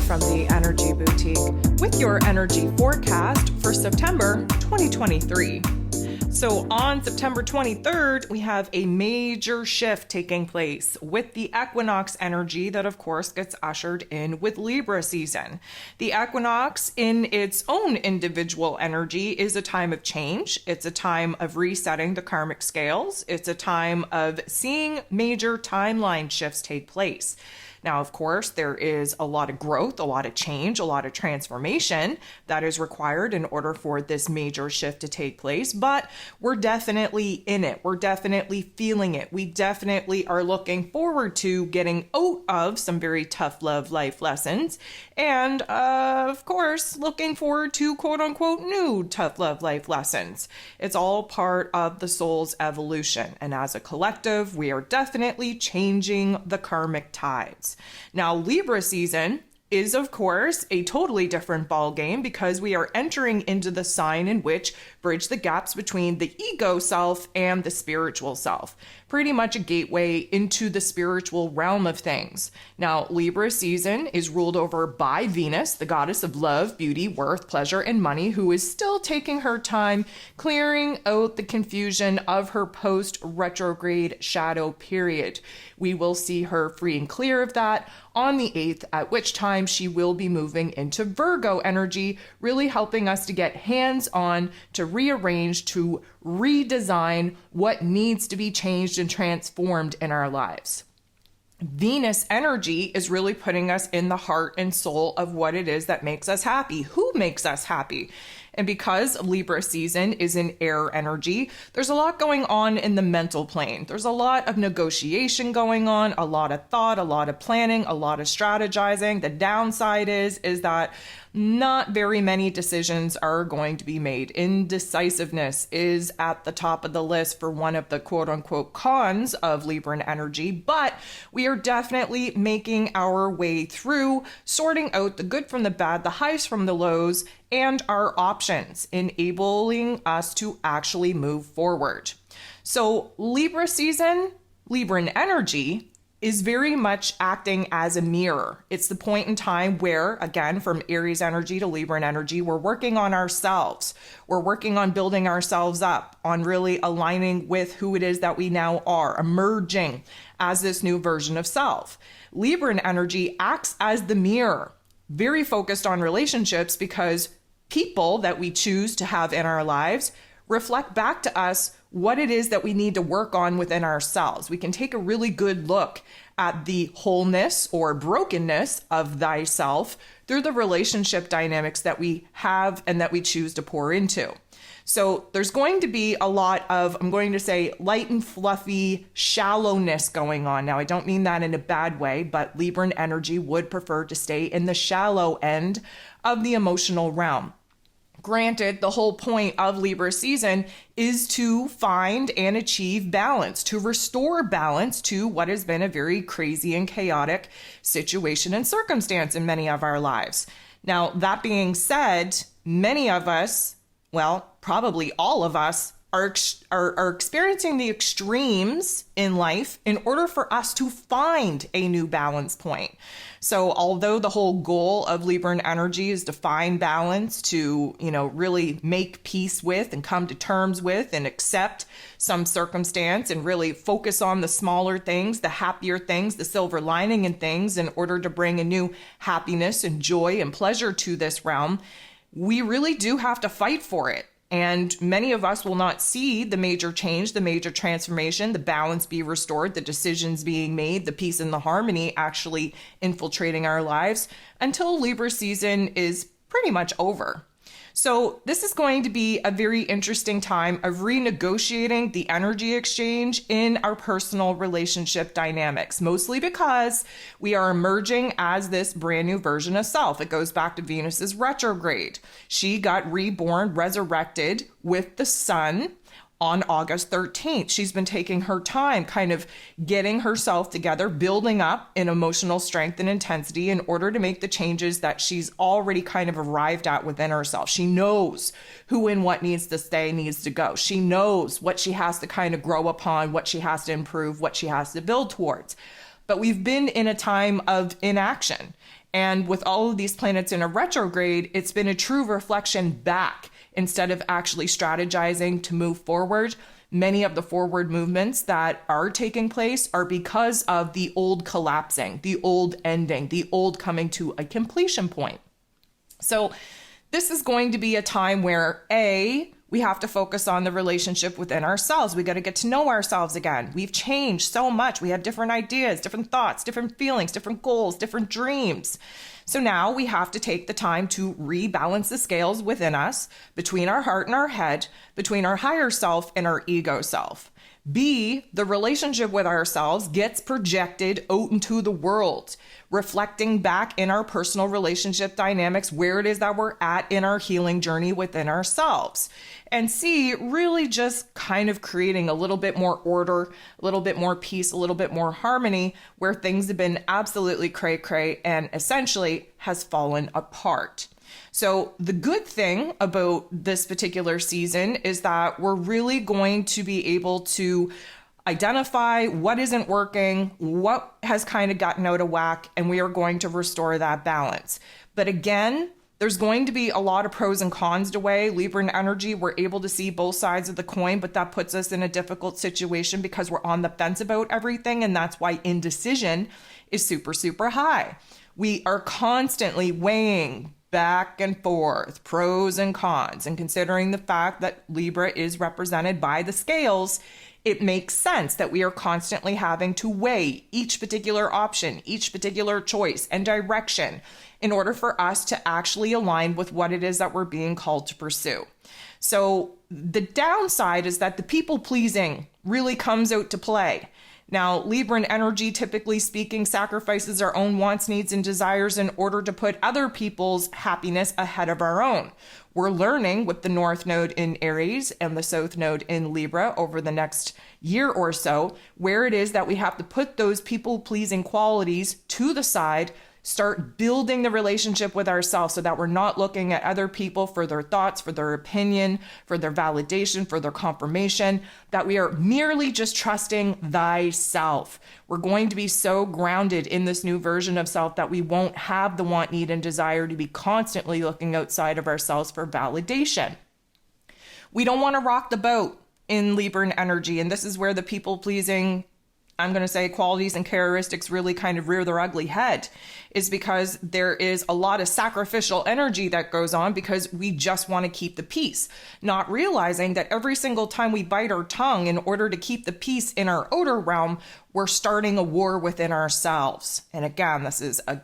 from the Energy Boutique with your energy forecast for September 2023. So on September 23rd, we have a major shift taking place with the Equinox energy that, of course, gets ushered in with Libra season. The Equinox, in its own individual energy, is a time of change. It's a time of resetting the karmic scales. It's a time of seeing major timeline shifts take place. Now, of course, there is a lot of growth, a lot of change, a lot of transformation that is required in order for this major shift to take place, but we're definitely in it. We're definitely feeling it. We definitely are looking forward to getting out of some very tough love life lessons and, of course, looking forward to quote-unquote new tough love life lessons. It's all part of the soul's evolution, and as a collective, we are definitely changing the karmic tides. Now, Libra season is, of course, a totally different ball game because we are entering into the sign in which bridge the gaps between the ego self and the spiritual self. Pretty much a gateway into the spiritual realm of things. Now, Libra season is ruled over by Venus, the goddess of love, beauty, worth, pleasure, and money, who is still taking her time clearing out the confusion of her post-retrograde shadow period. We will see her free and clear of that on the 8th, at which time she will be moving into Virgo energy, really helping us to get hands-on, to rearrange, to redesign what needs to be changed and transformed in our lives. Venus energy is really putting us in the heart and soul of what it is that makes us happy. Who makes us happy? And because Libra season is in air energy, there's a lot going on in the mental plane. There's a lot of negotiation going on, a lot of thought, a lot of planning, a lot of strategizing. The downside is that not very many decisions are going to be made. Indecisiveness is at the top of the list for one of the quote-unquote cons of Libran energy, but we are definitely making our way through, sorting out the good from the bad, the highs from the lows, and our options, enabling us to actually move forward. So Libra season, Libran energy, is very much acting as a mirror. It's the point in time where, again, from Aries energy to Libran energy, we're working on ourselves. We're working on building ourselves up, on really aligning with who it is that we now are, emerging as this new version of self. Libran energy acts as the mirror, very focused on relationships because people that we choose to have in our lives reflect back to us what it is that we need to work on within ourselves. We can take a really good look at the wholeness or brokenness of thyself through the relationship dynamics that we have and that we choose to pour into. So there's going to be a lot of, I'm going to say, light and fluffy shallowness going on. Now, I don't mean that in a bad way, but Libran energy would prefer to stay in the shallow end of the emotional realm. Granted, the whole point of Libra season is to find and achieve balance, to restore balance to what has been a very crazy and chaotic situation and circumstance in many of our lives. Now, that being said, many of us, well, probably all of us, are experiencing the extremes in life in order for us to find a new balance point. So although the whole goal of Libran energy is to find balance, to, really make peace with and come to terms with and accept some circumstance and really focus on the smaller things, the happier things, the silver lining in things in order to bring a new happiness and joy and pleasure to this realm, we really do have to fight for it. And many of us will not see the major change, the major transformation, the balance be restored, the decisions being made, the peace and the harmony actually infiltrating our lives until Libra season is pretty much over. So this is going to be a very interesting time of renegotiating the energy exchange in our personal relationship dynamics, mostly because we are emerging as this brand new version of self. It goes back to Venus's retrograde. She got reborn, resurrected with the sun on August 13th. She's been taking her time kind of getting herself together, building up in emotional strength and intensity in order to make the changes that she's already kind of arrived at within herself. She knows who and what needs to stay, needs to go. She knows what she has to kind of grow upon, what she has to improve, what she has to build towards. But we've been in a time of inaction. And with all of these planets in a retrograde, it's been a true reflection back instead of actually strategizing to move forward. Many of the forward movements that are taking place are because of the old collapsing, the old ending, the old coming to a completion point. So this is going to be a time where we have to focus on the relationship within ourselves. We got to get to know ourselves again. We've changed so much. We have different ideas, different thoughts, different feelings, different goals, different dreams. So now we have to take the time to rebalance the scales within us, between our heart and our head, between our higher self and our ego self. B, the relationship with ourselves gets projected out into the world, reflecting back in our personal relationship dynamics where it is that we're at in our healing journey within ourselves. And C, really just kind of creating a little bit more order, a little bit more peace, a little bit more harmony where things have been absolutely cray-cray and essentially has fallen apart. So the good thing about this particular season is that we're really going to be able to identify what isn't working, what has kind of gotten out of whack, and we are going to restore that balance. But again, there's going to be a lot of pros and cons to weigh. Libra energy, we're able to see both sides of the coin, but that puts us in a difficult situation because we're on the fence about everything, and that's why indecision is super, super high. We are constantly weighing back and forth, pros and cons, and considering the fact that Libra is represented by the scales, it makes sense that we are constantly having to weigh each particular option, each particular choice and direction in order for us to actually align with what it is that we're being called to pursue. So the downside is that the people pleasing really comes out to play. Now, Libran energy, typically speaking, sacrifices our own wants, needs, and desires in order to put other people's happiness ahead of our own. We're learning with the North Node in Aries and the South Node in Libra over the next year or so, where it is that we have to put those people-pleasing qualities to the side, start building the relationship with ourselves so that we're not looking at other people for their thoughts, for their opinion, for their validation, for their confirmation, that we are merely just trusting thyself. We're going to be so grounded in this new version of self that we won't have the want, need, and desire to be constantly looking outside of ourselves for validation. We don't want to rock the boat in Libran energy, and this is where the people-pleasing, I'm going to say, qualities and characteristics really kind of rear their ugly head, is because there is a lot of sacrificial energy that goes on because we just want to keep the peace, not realizing that every single time we bite our tongue in order to keep the peace in our outer realm, we're starting a war within ourselves. And again, this is a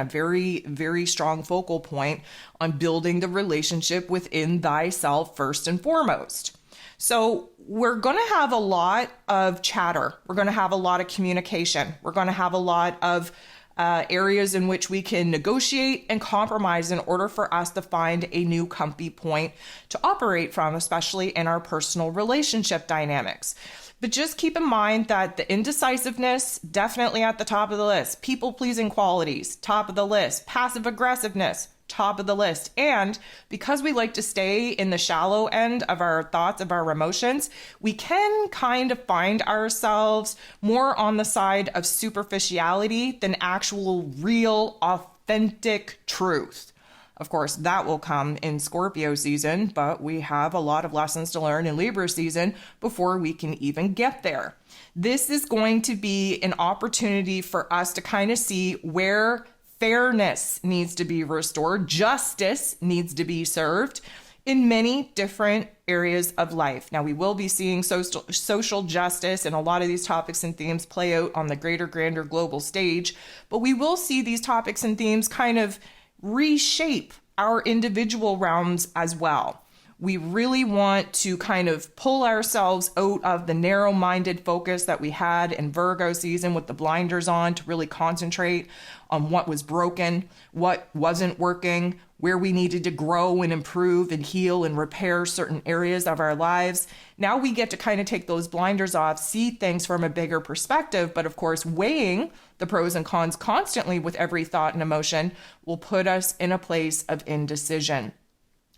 very, very strong focal point on building the relationship within thyself first and foremost. So we're going to have a lot of chatter. We're going to have a lot of communication. We're going to have a lot of areas in which we can negotiate and compromise in order for us to find a new comfy point to operate from, especially in our personal relationship dynamics. But just keep in mind that the indecisiveness, definitely at the top of the list. People-pleasing qualities, top of the list. Passive aggressiveness, top of the list. And because we like to stay in the shallow end of our thoughts, of our emotions, we can kind of find ourselves more on the side of superficiality than actual, real, authentic truth. Of course, that will come in Scorpio season, but we have a lot of lessons to learn in Libra season before we can even get there. This is going to be an opportunity for us to kind of see where fairness needs to be restored, justice needs to be served in many different areas of life. Now, we will be seeing social justice and a lot of these topics and themes play out on the greater, grander global stage, but we will see these topics and themes kind of reshape our individual realms as well. We really want to kind of pull ourselves out of the narrow-minded focus that we had in Virgo season with the blinders on to really concentrate on what was broken, what wasn't working, where we needed to grow and improve and heal and repair certain areas of our lives. Now we get to kind of take those blinders off, see things from a bigger perspective, but of course weighing the pros and cons constantly with every thought and emotion will put us in a place of indecision.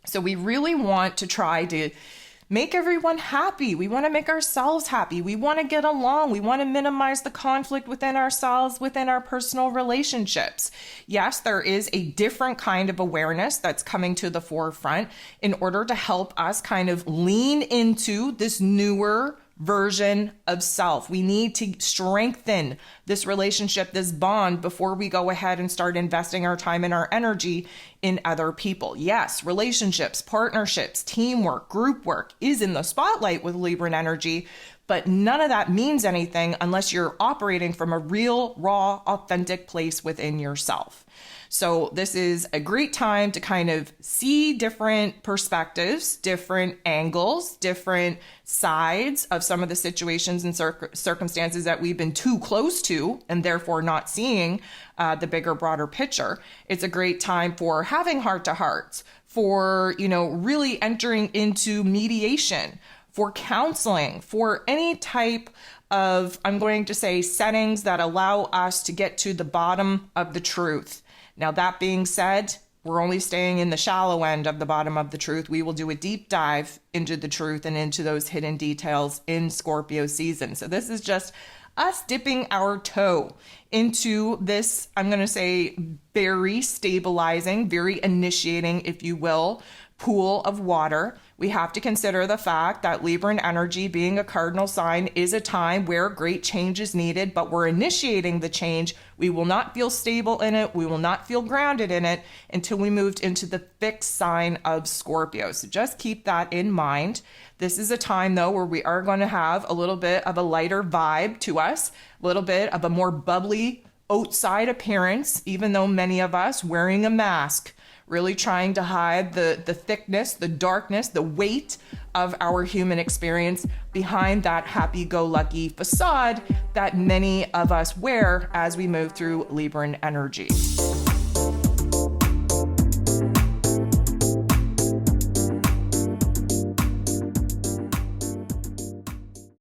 So we really want to try to make everyone happy. We want to make ourselves happy. We want to get along. We want to minimize the conflict within ourselves, within our personal relationships. Yes, there is a different kind of awareness that's coming to the forefront in order to help us kind of lean into this newer version of self. We need to strengthen this relationship, this bond, before we go ahead and start investing our time and our energy in other people. Yes, relationships, partnerships, teamwork, group work is in the spotlight with Libran energy, but none of that means anything unless you're operating from a real, raw, authentic place within yourself. So this is a great time to kind of see different perspectives, different angles, different sides of some of the situations and circumstances that we've been too close to and therefore not seeing the bigger, broader picture. It's a great time for having heart-to-hearts, for, really entering into mediation, for counseling, for any type of, I'm going to say, settings that allow us to get to the bottom of the truth. Now, that being said, we're only staying in the shallow end of the bottom of the truth. We will do a deep dive into the truth and into those hidden details in Scorpio season. So this is just us dipping our toe into this, I'm going to say, very stabilizing, very initiating, if you will, pool of water. We have to consider the fact that Libran energy, being a cardinal sign, is a time where great change is needed, but we're initiating the change. We will not feel stable in it. We will not feel grounded in it until we moved into the fixed sign of Scorpio. So just keep that in mind. This is a time, though, where we are going to have a little bit of a lighter vibe to us, a little bit of a more bubbly outside appearance, even though many of us wearing a mask, really trying to hide the thickness, the darkness, the weight of our human experience behind that happy-go-lucky facade that many of us wear as we move through Libran energy.